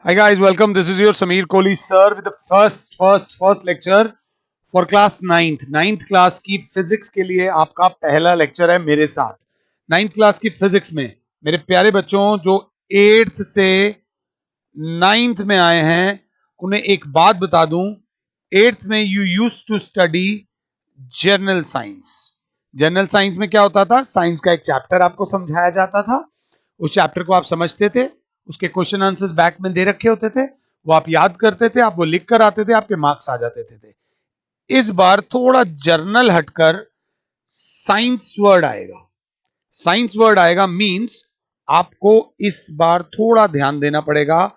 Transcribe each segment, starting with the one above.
Hi guys, welcome. This is your Sameer Kohli sir with the first lecture for class 9th class की physics के लिए आपका पहला lecture है मेरे साथ। 9th क्लास की फिजिक्स में मेरे प्यारे बच्चों जो 8th से 9th में आए हैं उन्हें एक बात बता दूं, 8th में you used to study general science. General science में क्या होता था? साइंस का एक चैप्टर आपको समझाया जाता था, उस चैप्टर को आप समझते थे, उसके क्वेश्चन आंसर्स बैक में दे रखे होते थे, वो आप याद करते थे, आप वो लिख कर आते थे, आपके मार्क्स आ जाते थे। इस बार थोड़ा जर्नल हटकर साइंस वर्ड आएगा। साइंस वर्ड आएगा मींस आपको इस बार थोड़ा ध्यान देना पड़ेगा।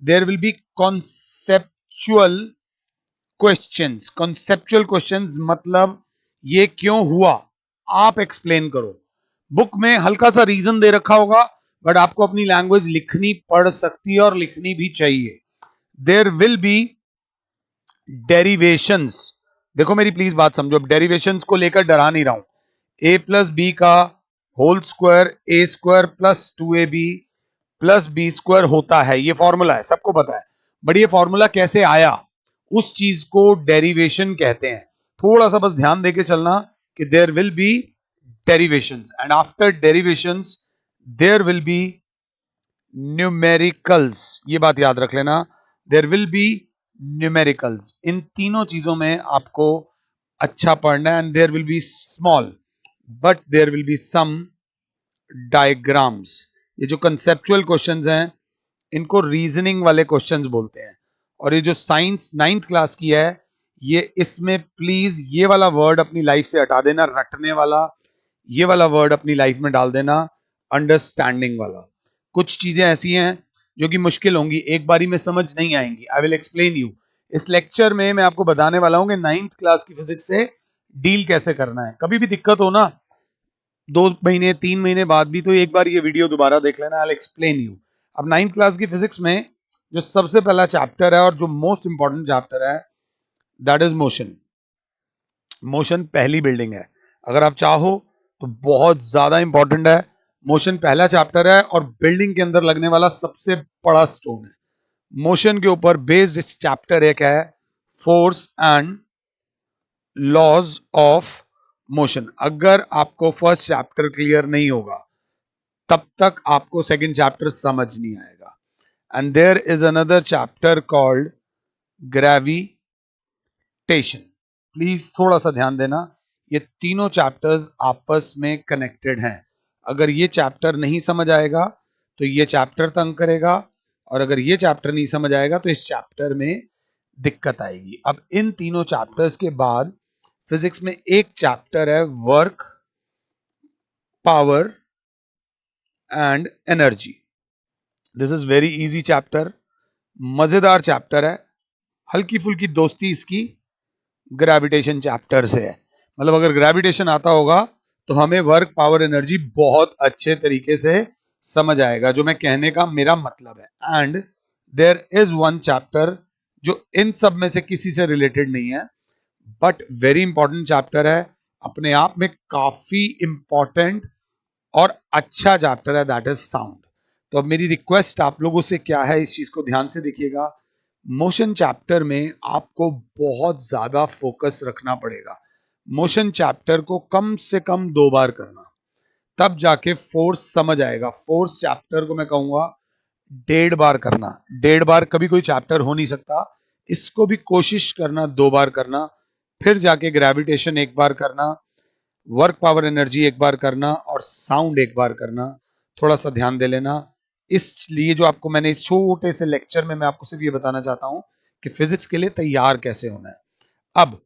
There will be conceptual questions. Conceptual questions मतलब ये क्यों हुआ, आप एक्सप्लेन करो। बुक में हल्का सा रीजन दे रखा होगा, बट आपको अपनी लैंग्वेज लिखनी पड़ सकती है और लिखनी भी चाहिए। There will be derivations. देखो मेरी प्लीज बात समझो, अब डेरिवेशंस को लेकर डरा नहीं रहा हूं। ए प्लस बी का whole square A square plus 2ab plus B square होता है, ये फॉर्मूला है, सबको पता है। बट ये फॉर्मूला कैसे आया, उस चीज को डेरिवेशन कहते हैं। थोड़ा सा बस ध्यान देके चलना कि there will be derivations and after derivations there will be numericals. ये बात याद रख लेना, देयर विल बी न्यूमेरिकल्स। इन तीनों चीजों में आपको अच्छा पढ़ना है। And there will be small but there will be some diagrams. ये जो कंसेप्चुअल क्वेश्चंस हैं इनको रीजनिंग वाले क्वेश्चंस बोलते हैं। और ये जो साइंस 9th क्लास की है, ये इसमें प्लीज ये वाला वर्ड अपनी लाइफ से हटा देना, रटने वाला। ये वाला वर्ड अपनी लाइफ में डाल देना, अंडरस्टैंडिंग वाला। कुछ चीजें ऐसी हैं जो कि मुश्किल होंगी, एक बारी में समझ नहीं आएंगी। I will explain you. इस लेक्चर में मैं आपको बताने वाला हूं कि 9th क्लास की फिजिक्स से डील कैसे करना है। कभी भी दिक्कत हो ना, 2 महीने 3 महीने बाद भी तो एक बार ये वीडियो दोबारा देख लेना, आई विल एक्सप्लेन यू। अब 9th क्लास की फिजिक्स में जो सबसे पहला चैप्टर है और जो मोस्ट इंपॉर्टेंट चैप्टर है, दैट इज मोशन। मोशन पहली बिल्डिंग है, अगर आप चाहो तो बहुत ज्यादा इंपॉर्टेंट है। मोशन पहला चैप्टर है और बिल्डिंग के अंदर लगने वाला सबसे बड़ा स्टोन है। मोशन के ऊपर बेस्ड इस चैप्टर एक है force and laws of motion. अगर आपको फर्स्ट चैप्टर क्लियर नहीं होगा तब तक आपको सेकंड चैप्टर समझ नहीं आएगा। And there is another chapter called gravitation. Please थोड़ा सा ध्यान देना, ये तीनों चैप्टर्स आपस में कनेक्टेड हैं। अगर ये चैप्टर नहीं समझ आएगा तो ये चैप्टर तंग करेगा, और अगर ये चैप्टर नहीं समझ आएगा तो इस चैप्टर में दिक्कत आएगी। अब इन तीनों चैप्टर्स के बाद फिजिक्स में एक चैप्टर है work, power and energy. This is very easy chapter, मजेदार चैप्टर है। हल्की फुल्की दोस्ती इसकी ग्रेविटेशन चैप्टर से है। मतलब अगर ग्रेविटेशन आता होगा तो हमें वर्क, पावर, एनर्जी बहुत अच्छे तरीके से समझ आएगा, जो मैं कहने का मेरा मतलब है। And there is one chapter जो इन सब में से किसी से रिलेटेड नहीं है, बट वेरी इंपॉर्टेंट चैप्टर है, अपने आप में काफी इंपॉर्टेंट और अच्छा चैप्टर है, दैट इज साउंड। तो अब मेरी रिक्वेस्ट आप लोगों से क्या है, इस चीज को ध्यान से देखिएगा। मोशन चैप्टर में आपको बहुत ज्यादा फोकस रखना पड़ेगा। मोशन चैप्टर को कम से कम 2 बार करना, तब जाके फोर्स समझ आएगा। फोर्स चैप्टर को मैं कहूंगा 1.5 बार करना। 1.5 बार कभी कोई चैप्टर हो नहीं सकता, इसको भी कोशिश करना 2 बार करना। फिर जाके ग्रेविटेशन 1 बार करना, वर्क, पावर, एनर्जी 1 बार करना, और साउंड 1 बार करना। थोड़ा सा ध्यान दे लेना। इसलिए जो आपको मैंने इस छोटे से लेक्चर में मैं आपको सिर्फ ये बताना चाहता हूं कि फिजिक्स के लिए तैयार कैसे होना है। अब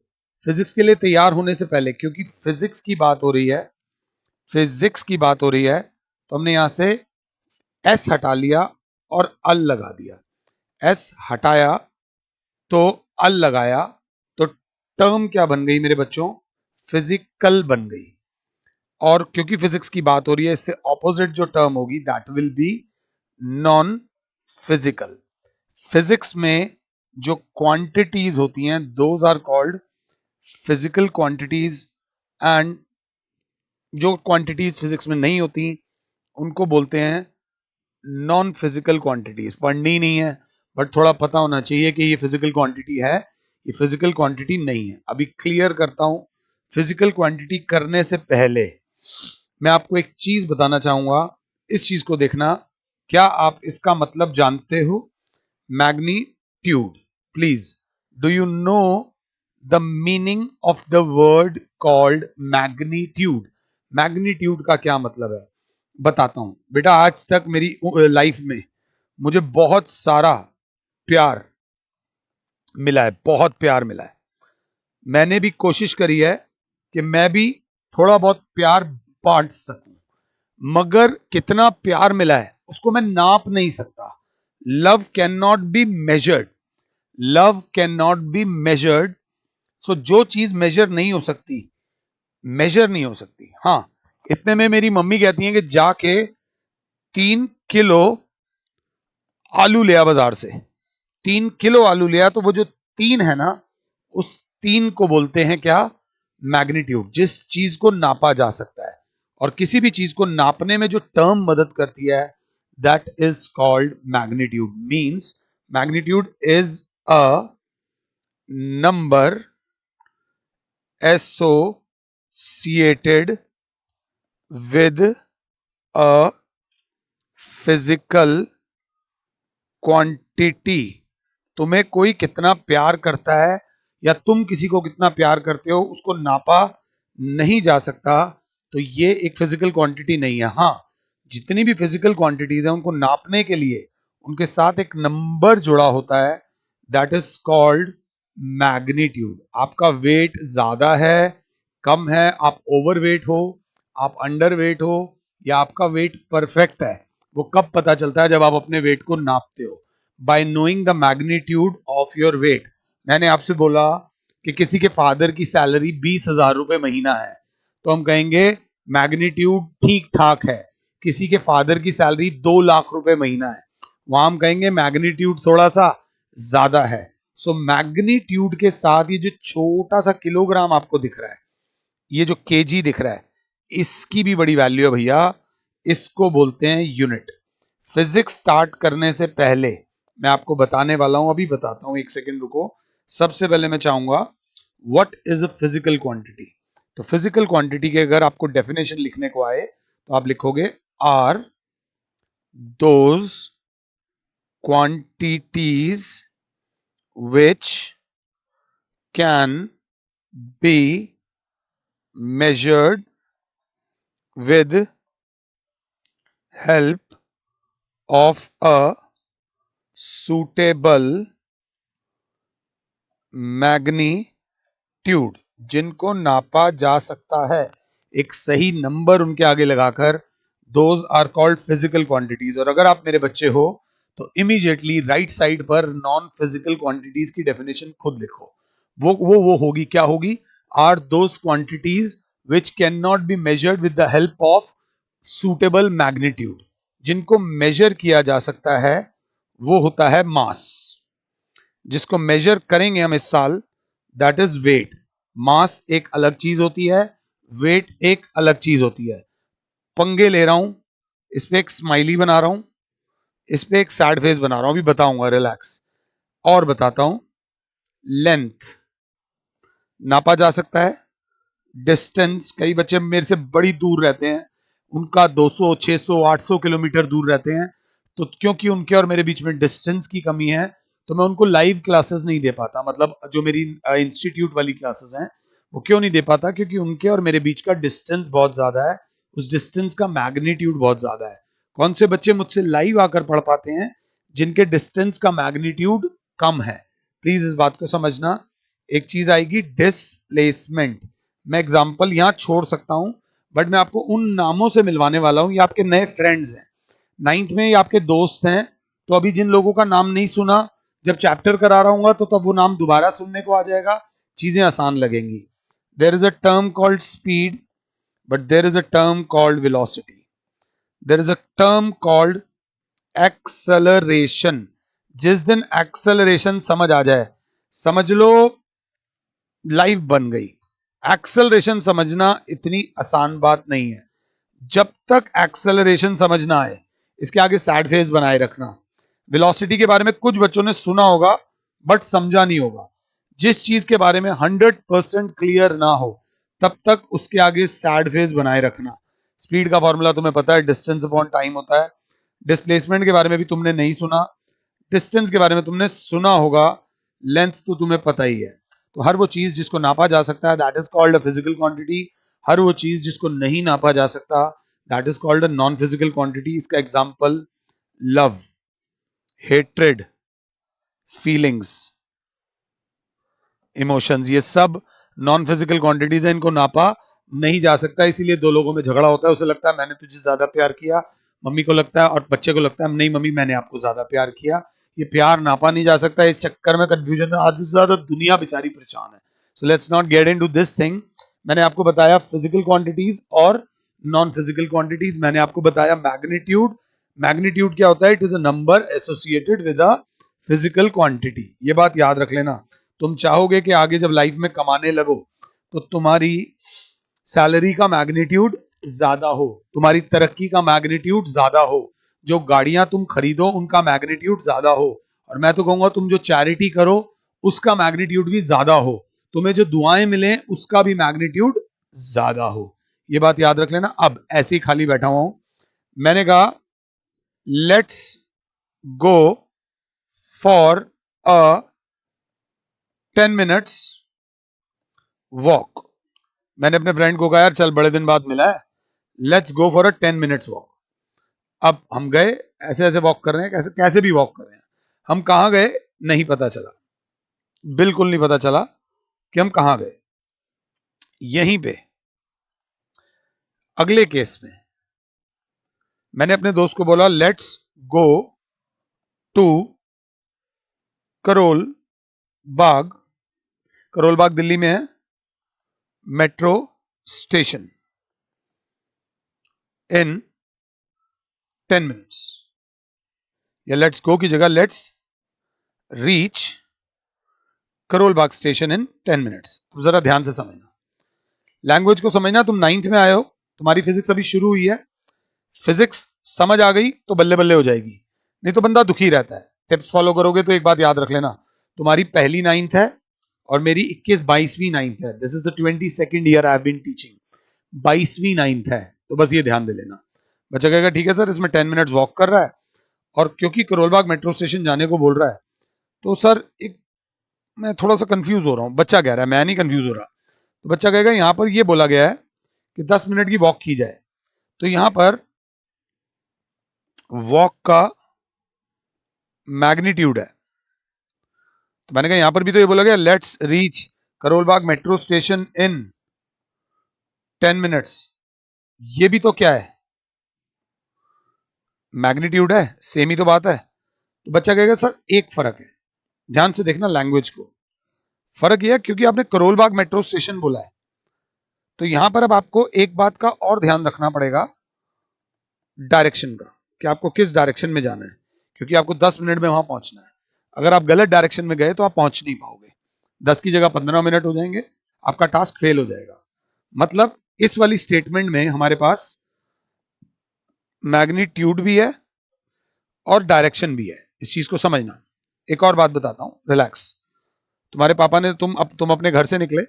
फिजिक्स के लिए तैयार होने से पहले, क्योंकि फिजिक्स की बात हो रही है, फिजिक्स की बात हो रही है, तो हमने यहां से एस हटा लिया और अल लगा दिया। एस हटाया तो अल लगाया, तो टर्म क्या बन गई मेरे बच्चों? फिजिकल बन गई। और क्योंकि फिजिक्स की बात हो रही है, इससे ऑपोजिट जो टर्म होगी that will be non physical. Physics में जो क्वांटिटीज होती हैं those are called physical quantities, and जो क्वांटिटीज फिजिक्स में नहीं होती उनको बोलते हैं नॉन फिजिकल क्वांटिटीज। पढ़नी नहीं है, बट थोड़ा पता होना चाहिए कि ये फिजिकल क्वांटिटी है, ये फिजिकल क्वांटिटी नहीं है। अभी क्लियर करता हूं। फिजिकल क्वांटिटी करने से पहले मैं आपको एक चीज बताना चाहूंगा। इस चीज को देखना, क्या आप इसका मतलब जानते हो? Magnitude. Please, do you know the meaning of the word called magnitude? Magnitude का क्या मतलब है बताता हूं। बेटा, आज तक मेरी लाइफ में मुझे बहुत सारा प्यार मिला है, बहुत प्यार मिला है। मैंने भी कोशिश करी है कि मैं भी थोड़ा बहुत प्यार बांट सकूं, मगर कितना प्यार मिला है उसको मैं नाप नहीं सकता। Love can not be measured, love can not be measured. So जो चीज मेजर नहीं हो सकती, मेजर नहीं हो सकती। हाँ, इतने में मेरी मम्मी कहती हैं कि जाके 3 किलो आलू लिया बाजार से। 3 किलो आलू लिया, तो वो जो तीन है ना, उस तीन को बोलते हैं क्या? मैग्नीट्यूड। जिस चीज को नापा जा सकता है, और किसी भी चीज को नापने में जो टर्म मदद करती है, that is called magnitude. Means magnitude is a number associated with a physical quantity। तुम्हें कोई कितना प्यार करता है या तुम किसी को कितना प्यार करते हो, उसको नापा नहीं जा सकता। तो ये एक फिजिकल क्वांटिटी नहीं है। हाँ, जितनी भी फिजिकल क्वांटिटीज हैं उनको नापने के लिए उनके साथ एक नंबर जुड़ा होता है, दैट इज कॉल्ड मैग्नीट्यूड। आपका वेट ज्यादा है, कम है, आप ओवरवेट हो, आप अंडरवेट हो, या आपका वेट परफेक्ट है, वो कब पता चलता है? जब आप अपने वेट को नापते हो। Bye knowing the magnitude of your weight. मैंने आपसे बोला कि किसी के फादर की सैलरी 20,000 रुपए महीना है, तो हम कहेंगे मैग्नीट्यूड ठीक ठाक है। किसी के फादर की सैलरी 2 लाख रुपए महीना है, वहां हम कहेंगे मैग्नीट्यूड थोड़ा सा ज्यादा है। सो मैग्नीट्यूड के साथ ये जो छोटा सा किलोग्राम आपको दिख रहा है, ये जो केजी दिख रहा है, इसकी भी बड़ी वैल्यू है भैया। इसको बोलते हैं यूनिट। फिजिक्स स्टार्ट करने से पहले मैं आपको बताने वाला हूं, अभी बताता हूं, एक सेकंड रुको। सबसे पहले मैं चाहूंगा, what is a physical quantity? तो फिजिकल क्वांटिटी के अगर आपको डेफिनेशन लिखने को आए तो आप लिखोगे are those quantities which can be measured with help of a suitable magnitude। जिनको नापा जा सकता है, एक सही नंबर उनके आगे लगाकर, those are called physical quantities. और अगर आप मेरे बच्चे हो तो इमीडिएटली राइट साइड पर नॉन फिजिकल क्वांटिटीज की डेफिनेशन खुद लिखो। वो होगी, क्या होगी? Are those quantities which can not be measured with the help of suitable magnitude. जिनको मेजर किया जा सकता है वो होता है मास। जिसको मेजर करेंगे हम इस साल, दैट इज वेट। मास एक अलग चीज होती है, वेट एक अलग चीज होती है। पंगे ले रहा हूं, इस पे एक स्माइली बना रहा हूं, इस पे एक सैड फेस बना रहा हूं, अभी बताऊंगा, रिलैक्स। और बताता हूं, लेंथ नापा जा सकता है। डिस्टेंस, कई बच्चे मेरे से बड़ी दूर रहते हैं, उनका 200 600 800 किलोमीटर दूर रहते हैं, तो क्योंकि उनके और मेरे बीच में डिस्टेंस की कमी है, तो मैं उनको लाइव क्लासेस नहीं दे पाता। मतलब जो मेरी इंस्टीट्यूट वाली क्लासेस हैं, वो क्यों नहीं दे पाता? क्योंकि उनके और मेरे बीच का डिस्टेंस बहुत ज्यादा है, उस डिस्टेंस का मैग्नीट्यूड बहुत ज्यादा है। कौन से बच्चे मुझसे लाइव आकर पढ़ पाते हैं? जिनके डिस्टेंस का मैग्नीट्यूड कम है। प्लीज इस बात को समझना। एक चीज आएगी डिस्प्लेसमेंट। मैं एग्जाम्पल यहां छोड़ सकता हूं, बट मैं आपको उन नामों से मिलवाने वाला हूं। ये आपके नए फ्रेंड्स हैं, नाइन्थ में ये आपके दोस्त हैं। तो अभी जिन लोगों का नाम नहीं सुना, जब चैप्टर करा रहा हूंगा तो तब वो नाम दोबारा सुनने को आ जाएगा, चीजें आसान लगेंगी। There is a term called speed, but there is a term called velocity. There is a term called acceleration. जिस दिन एक्सेलरेशन समझ आ जाए, समझ लो लाइफ बन गई। एक्सेलरेशन समझना इतनी आसान बात नहीं है। जब तक एक्सेलरेशन समझ ना आए, इसके आगे सैड फेस बनाए रखना। वेलोसिटी के बारे में कुछ बच्चों ने सुना होगा बट समझा नहीं होगा। जिस चीज के बारे में 100% क्लियर ना हो तब तक उसके आगे सैड फेस बनाए रखना। स्पीड का फॉर्मूला तुम्हें पता है, डिस्टेंस अपॉन टाइम होता है। डिस्प्लेसमेंट के बारे में भी तुमने नहीं सुना, डिस्टेंस के बारे में तुमने सुना होगा, लेंथ तो तुम्हें पता ही है। तो हर वो चीज जिसको नापा जा सकता है that is called a physical quantity, हर वो चीज जिसको नहीं नापा जा सकता that is called a non physical quantity. इसका example love, hatred, feelings, emotions, ये सब नॉन फिजिकल क्वांटिटीज है, इनको नापा नहीं जा सकता। इसीलिए दो लोगों में झगड़ा होता है, उसे लगता है मैंने तुझे ज्यादा प्यार किया, मम्मी को लगता है और बच्चे को लगता है नहीं मम्मी मैंने आपको ज्यादा प्यार किया। ये प्यार नापा नहीं जा सकता, इस चक्कर में कंफ्यूजन में आधी से ज्यादा दुनिया बेचारी परेशान है। So let's not get into this thing. मैंने आपको बताया फिजिकल क्वांटिटीज और नॉन फिजिकल क्वांटिटीज। मैंने आपको बताया मैग्नीट्यूड। मैग्नीट्यूड क्या होता है? It is a number associated with a physical quantity. ये बात याद रख लेना। तुम चाहोगे कि आगे जब लाइफ में कमाने लगो तो तुम्हारी सैलरी का मैग्नीट्यूड ज्यादा हो, तुम्हारी तरक्की का मैग्नीट्यूड ज्यादा हो, जो गाड़ियां तुम खरीदो उनका मैग्नीट्यूड ज्यादा हो, और मैं तो कहूंगा तुम जो चैरिटी करो उसका मैग्नीट्यूड भी ज्यादा हो, तुम्हें जो दुआएं मिले उसका भी मैग्नीट्यूड ज्यादा हो। ये बात याद रख लेना। अब ऐसे ही खाली बैठा हुआ हूं, मैंने कहा let's go for a 10 minutes walk. मैंने अपने फ्रेंड को कहा यार चल बड़े दिन बाद मिला है, let's go for a 10 minutes walk. अब हम गए, ऐसे ऐसे वॉक कर रहे हैं, कैसे कैसे भी वॉक कर रहे हैं। हम कहां गए नहीं पता चला, बिल्कुल नहीं पता चला कि हम कहां गए। यहीं पे अगले केस में मैंने अपने दोस्त को बोला let's go to Karol Bagh. Karol Bagh Delhi में है, मेट्रो स्टेशन इन 10 मिनट्स। या लेट्स गो की जगह let's reach Karol Bagh station in 10 minutes. अब जरा ध्यान से समझना, लैंग्वेज को समझना। तुम 9th में आए हो, तुम्हारी फिजिक्स अभी शुरू हुई है, फिजिक्स समझ आ गई तो बल्ले बल्ले हो जाएगी, नहीं तो बंदा दुखी रहता है। टिप्स फॉलो करोगे तो एक बात याद रख लेना, तुम्हारी पहली 9th है और मेरी 21-22वीं 9th है। This is the 22nd year I have been teaching. 22वीं 9th है, तो बस ये ध्यान दे लेना। बच्चा कहेगा ठीक है सर इसमें 10 मिनट्स वॉक कर रहा है और क्योंकि करोलबाग मेट्रो स्टेशन जाने को बोल रहा है तो सर एक मैं थोड़ा सा कंफ्यूज हो रहा हूं। बच्चा कह रहा है, मैं नहीं कंफ्यूज हो रहा। तो बच्चा कहेगा यहां पर ये बोला गया है कि 10 मिनट की वॉक की जाए, तो यहां पर वॉक का मैग्नीट्यूड है। तो मैंने कहा यहां पर भी तो ये बोला गया let's reach Karol Bagh metro station in 10 minutes, ये भी तो क्या है? मैग्नीट्यूड है, सेम ही तो बात है। तो बच्चा कहेगा सर एक फर्क है, ध्यान से देखना लैंग्वेज को। फर्क यह है क्योंकि आपने करोलबाग मेट्रो स्टेशन बोला है, तो यहां पर अब आपको एक बात का और ध्यान रखना पड़ेगा, डायरेक्शन का, कि आपको किस डायरेक्शन में जाना है, क्योंकि आपको 10 मिनट में वहां पहुंचना है। अगर आप गलत डायरेक्शन में गए तो आप पहुंच नहीं पाओगे, 10 की जगह 15 मिनट हो जाएंगे, आपका टास्क फेल हो जाएगा। मतलब इस वाली स्टेटमेंट में हमारे पास मैग्नीट्यूड भी है और डायरेक्शन भी है, इस चीज को समझना। एक और बात बताता हूं, रिलैक्स। तुम्हारे पापा ने तुम अपने घर से निकले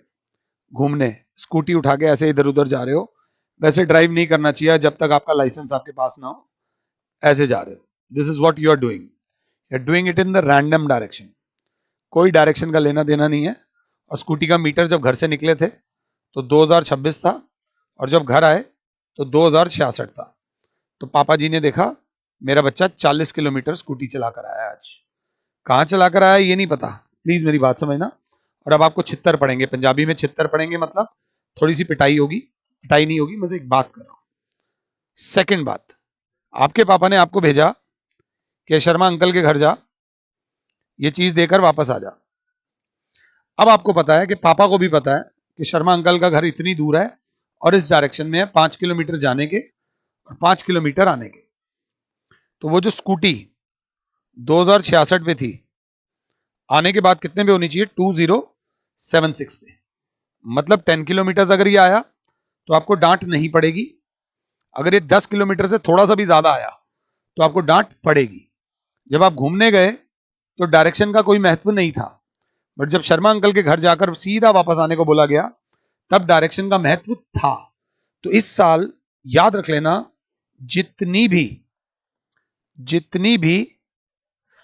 घूमने, स्कूटी उठा के ऐसे इधर उधर जा रहे हो, वैसे ड्राइव नहीं करना चाहिए जब तक आपका लाइसेंस आपके पास ना हो, ऐसे जा रहे हो। This is what you are doing, you are doing it in the random direction, कोई डायरेक्शन का लेना देना नहीं है। और स्कूटी का मीटर जब घर से निकले थे तो 2026 था और जब घर आए तो 2066 था। तो पापा जी ने देखा मेरा बच्चा 40 किलोमीटर स्कूटी चला कर आया। आज कहां चला कर आया ये नहीं पता, प्लीज मेरी बात समझना। और अब आपको छित्तर पड़ेंगे, पंजाबी में छित्तर पड़ेंगे, मतलब थोड़ी सी पिटाई होगी। पिटाई नहीं होगी, मैं एक बात कर रहा हूं। सेकंड बात, आपके पापा ने आपको भेजा कि शर्मा अंकल के घर जा, ये चीज देकर वापस आ जा। अब आपको पता है कि पापा को भी पता है कि शर्मा अंकल का घर इतनी दूर है और इस डायरेक्शन में है, 5 किलोमीटर जाने के और 5 किलोमीटर आने के। तो वो जो स्कूटी 2066 पे थी, आने के बाद कितने पे होनी चाहिए? 2076 पे। मतलब 10 किलोमीटर अगर ये आया तो आपको डांट नहीं पड़ेगी, अगर ये 10 किलोमीटर से थोड़ा सा भी ज्यादा आया तो आपको डांट पड़ेगी। जब आप घूमने गए तो डायरेक्शन का कोई महत्व नहीं था, बट जब शर्मा अंकल के घर जाकर सीधा वापस आने को बोला गया तब डायरेक्शन का महत्व था। तो इस साल याद रख लेना, जितनी भी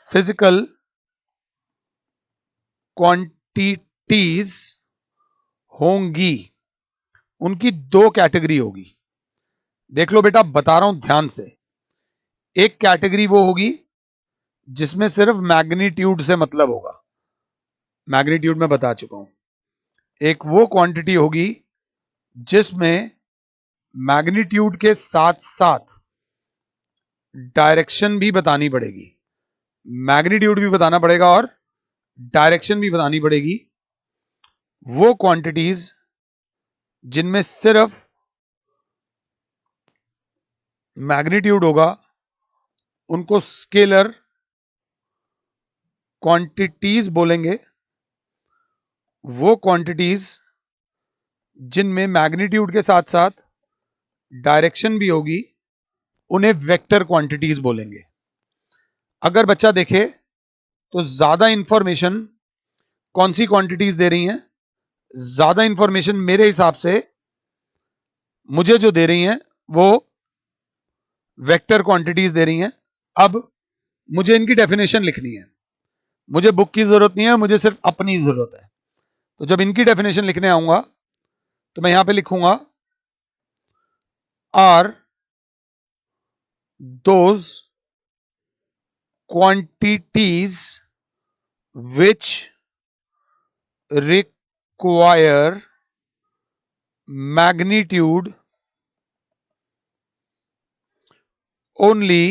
फिजिकल क्वांटिटीज होंगी उनकी दो कैटेगरी होगी। देख लो बेटा, बता रहा हूं ध्यान से। एक कैटेगरी वो होगी जिसमें सिर्फ मैग्नीट्यूड से मतलब होगा, मैग्नीट्यूड में बता चुका हूं। एक वो क्वांटिटी होगी जिसमें मैग्नीट्यूड के साथ साथ डायरेक्शन भी बतानी पड़ेगी, मैग्नीट्यूड भी बताना पड़ेगा और डायरेक्शन भी बतानी पड़ेगी। वो क्वांटिटीज जिनमें सिर्फ मैग्नीट्यूड होगा उनको स्केलर क्वांटिटीज बोलेंगे। वो क्वांटिटीज जिनमें मैग्नीट्यूड के साथ साथ डायरेक्शन भी होगी उन्हें वेक्टर क्वांटिटीज बोलेंगे। अगर बच्चा देखे तो ज्यादा इंफॉर्मेशन कौन सी क्वांटिटीज दे रही हैं? ज्यादा इंफॉर्मेशन मेरे हिसाब से मुझे जो दे रही हैं वो वेक्टर क्वांटिटीज दे रही हैं। अब मुझे इनकी डेफिनेशन लिखनी है, मुझे बुक की जरूरत नहीं है, मुझे सिर्फ अपनी जरूरत है। तो जब इनकी डेफिनेशन लिखने आऊंगा तो मैं यहां पे लिखूंगा are those quantities which require magnitude only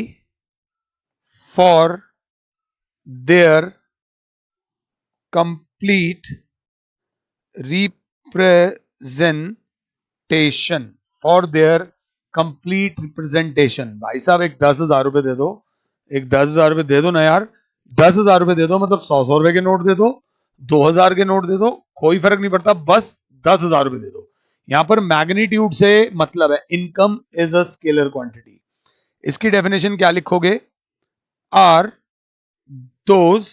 for their complete representation, for their complete representation। भाई साहब एक 10,000 रुपए दे दो, एक 10,000 रुपए दे दो ना यार, 10,000 रुपए दे दो, मतलब 100 रुपए के नोट दे दो, 2,000 के नोट दे दो, कोई फर्क नहीं पड़ता, बस 10,000 रुपए दे दो। यहां पर मैग्नीट्यूड से मतलब है income is a scalar quantity. इसकी डेफिनेशन क्या लिखोगे? आर दोज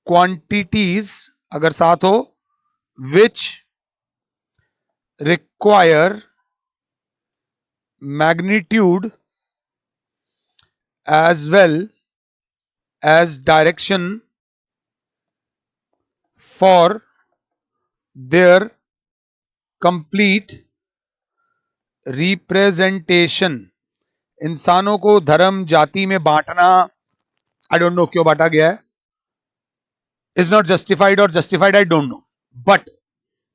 क्वांटिटीज अगर साथ हो विच require magnitude as well as direction for their complete representation। इंसानों को धर्म जाति में बांटना, आई डोंट नो क्यों बांटा गया है, इज नॉट जस्टिफाइड और justified I don't know, but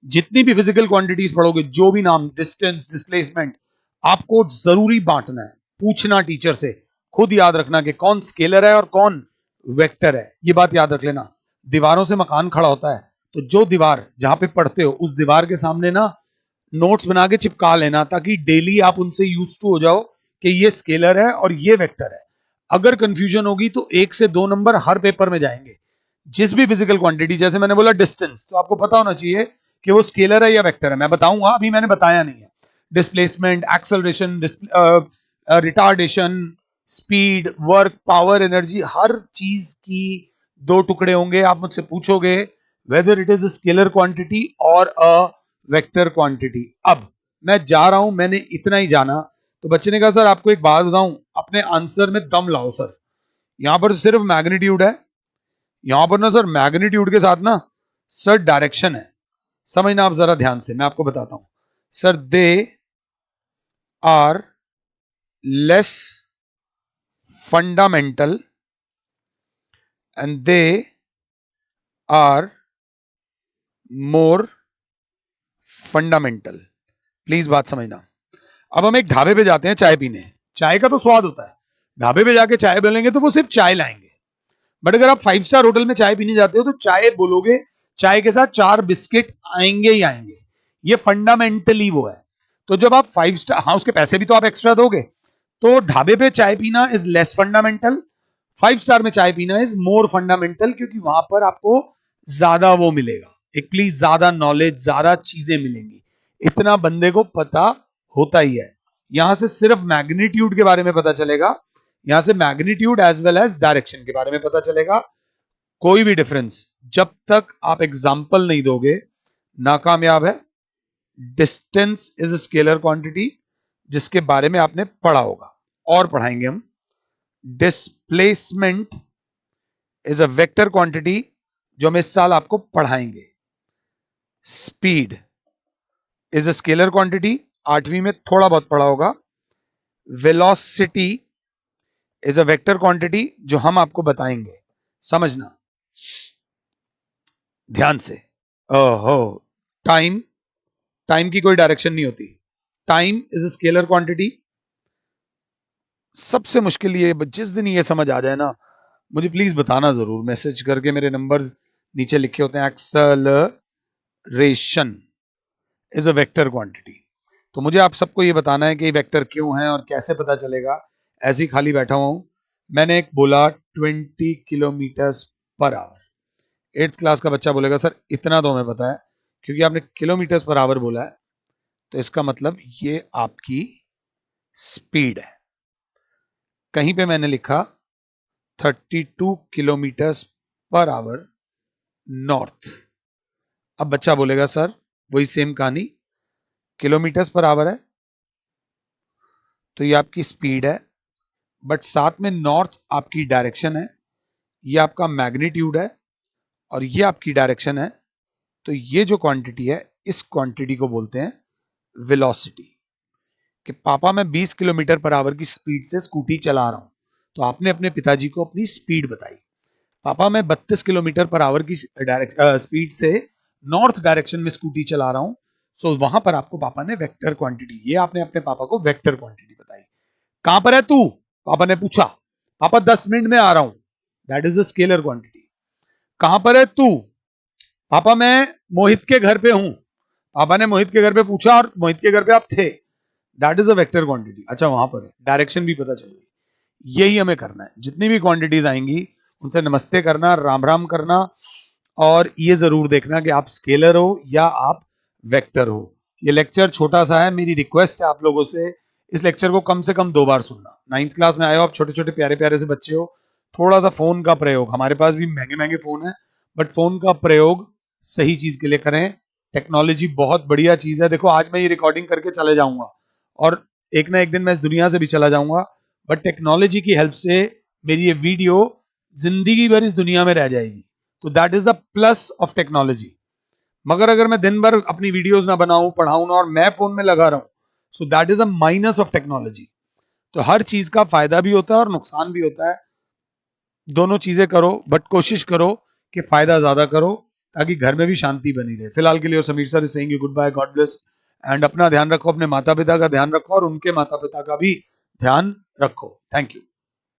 जितनी भी फिजिकल क्वांटिटीज पढ़ोगे, जो भी नाम, डिस्टेंस, डिस्प्लेसमेंट, आपको जरूरी बांटना है, पूछना टीचर से, खुद याद रखना कि कौन स्केलर है और कौन वेक्टर है। ये बात याद रख लेना। दीवारों से मकान खड़ा होता है, तो जो दीवार जहां पे पढ़ते हो उस दीवार के सामने ना नोट्स बना के चिपका लेना, ताकि डेली आप उनसे यूज टू हो जाओ कि ये स्केलर है और ये वेक्टर है। अगर कंफ्यूजन होगी तो 1 से 2 नंबर हर पेपर में जाएंगे। जिस भी फिजिकल क्वांटिटी, जैसे मैंने बोला डिस्टेंस, तो आपको पता होना चाहिए कि वो स्केलर है या वेक्टर है। मैं बताऊंगा, अभी मैंने बताया नहीं है। Displacement, acceleration, retardation, speed, work, power, energy, हर चीज की दो टुकड़े होंगे। आप मुझसे पूछोगे whether it is a scalar quantity और अ वेक्टर क्वांटिटी। अब मैं जा रहा हूं, मैंने इतना ही जाना। तो बच्चे ने कहा सर आपको एक बात बताऊं, अपने आंसर में दम लाओ सर, यहां पर सिर्फ मैग्नीट्यूड है, यहां पर ना सर मैग्नीट्यूड के साथ ना सर डायरेक्शन है। समझना आप जरा ध्यान से, मैं आपको बताता हूं। Sir they are less fundamental and they are more fundamental. Please बात समझना। अब हम एक ढाबे पे जाते हैं चाय पीने, चाय का तो स्वाद होता है, ढाबे पे जाके चाय बोलेंगे तो वो सिर्फ चाय लाएंगे। बट अगर आप 5 स्टार होटल में चाय पीने जाते हो तो चाय बोलोगे, चाय के साथ 4 बिस्किट आएंगे ही आएंगे। ये फंडामेंटली वो है। तो जब आप 5 स्टार, हाँ उसके पैसे भी तो आप एक्स्ट्रा दोगे, तो ढाबे पे चाय पीना इज लेस फंडामेंटल, 5 स्टार में चाय पीना इज मोर फंडामेंटल, क्योंकि वहां पर आपको ज्यादा वो मिलेगा, एक प्लीज ज्यादा नॉलेज, ज्यादा चीजें मिलेंगी। इतना बंदे को पता होता ही है। यहां से सिर्फ मैग्नीट्यूड के बारे में पता चलेगा, यहां से magnitude as well as direction के बारे में पता चलेगा। कोई भी डिफरेंस जब तक आप एग्जाम्पल नहीं दोगे नाकामयाब है। Distance is a scalar quantity, जिसके बारे में आपने पढ़ा होगा और पढ़ाएंगे हम। Displacement is a vector quantity, जो हम इस साल आपको पढ़ाएंगे। Speed is a scalar quantity, 8वीं में थोड़ा बहुत पढ़ा होगा। Velocity is a vector quantity, जो हम आपको बताएंगे, समझना ध्यान से। ओहो, टाइम, टाइम की कोई डायरेक्शन नहीं होती। Time is a scalar quantity. सबसे मुश्किल ये, जिस दिन ये समझ आ जाए ना, मुझे प्लीज बताना जरूर, मैसेज करके, मेरे नंबर्स नीचे लिखे होते हैं। Acceleration is a vector quantity. तो मुझे आप सबको ये बताना है कि वेक्टर क्यों है और कैसे पता चलेगा। ऐसे ही खाली बैठा हुआ हूं, मैंने एक बोला 20 kilometre per hour. 8th class का बच्चा बोलेगा सर इतना तो हमें पता है, क्योंकि आपने किलोमीटर पर आवर बोला है, तो इसका मतलब ये आपकी स्पीड है। कहीं पे मैंने लिखा 32 किलोमीटर पर आवर नॉर्थ। अब बच्चा बोलेगा सर वही सेम कहानी, किलोमीटर पर आवर है तो ये आपकी स्पीड है, बट साथ में नॉर्थ आपकी डायरेक्शन है, ये आपका मैग्नीट्यूड है और ये आपकी डायरेक्शन है। तो ये जो क्वांटिटी है, इस क्वांटिटी को बोलते हैं वेलोसिटी। कि पापा मैं 20 किलोमीटर पर आवर की स्पीड से स्कूटी चला रहा हूं, तो आपने अपने पिताजी को अपनी स्पीड बताई। पापा मैं 32 किलोमीटर पर आवर की स्पीड से नॉर्थ डायरेक्शन में स्कूटी चला रहा हूं, सो वहां पर आपको पापा ने वेक्टर क्वांटिटी, ये आपने अपने पापा को वेक्टर क्वांटिटी बताई। कहां पर है तू, पापा ने पूछा। पापा 10 मिनट में आ रहा हूं, that is a scalar quantity. कहां पर है तू, पापा मैं मोहित के घर पे हूं। पापा ने मोहित के घर पे पूछा और मोहित के घर पे आप थे, that is a vector quantity. अच्छा वहां पर है, डायरेक्शन भी पता चल गई। यही हमें करना है, जितनी भी क्वांटिटीज आएंगी उनसे नमस्ते करना, राम राम करना, और ये जरूर देखना कि आप स्केलर हो या आप वेक्टर हो। ये लेक्चर छोटा सा है, मेरी रिक्वेस्ट है आप लोगों से, इस लेक्चर को कम से कम 2 बार सुनना। 9th क्लास में आए हो आप, छोटे छोटे प्यारे प्यारे से बच्चे हो, थोड़ा सा फोन का प्रयोग, हमारे पास भी महंगे महंगे फोन है, बट फोन का प्रयोग सही चीज के लिए करें। टेक्नोलॉजी बहुत बढ़िया चीज है। देखो आज मैं ये रिकॉर्डिंग करके चले जाऊंगा और एक ना एक दिन मैं इस दुनिया से भी चला जाऊंगा, बट टेक्नोलॉजी की हेल्प से मेरी ये वीडियो जिंदगी भर इस दुनिया में रह जाएगी। तो that is the plus of technology. मगर अगर मैं दिन भर अपनी वीडियोस ना बनाऊं, पढ़ाऊं ना, और मैं फोन में लगा रहा हूं, so that is a minus of technology. तो हर चीज का फायदा भी होता है और नुकसान भी होता है, दोनों चीजें करो, बट कोशिश करो कि फायदा ज्यादा करो, ताकि घर में भी शांति बनी रहे। फिलहाल के लिए Sameer sir saying you good bye, God bless, and अपना ध्यान रखो, अपने माता पिता का ध्यान रखो और उनके माता पिता का भी ध्यान रखो। Thank you.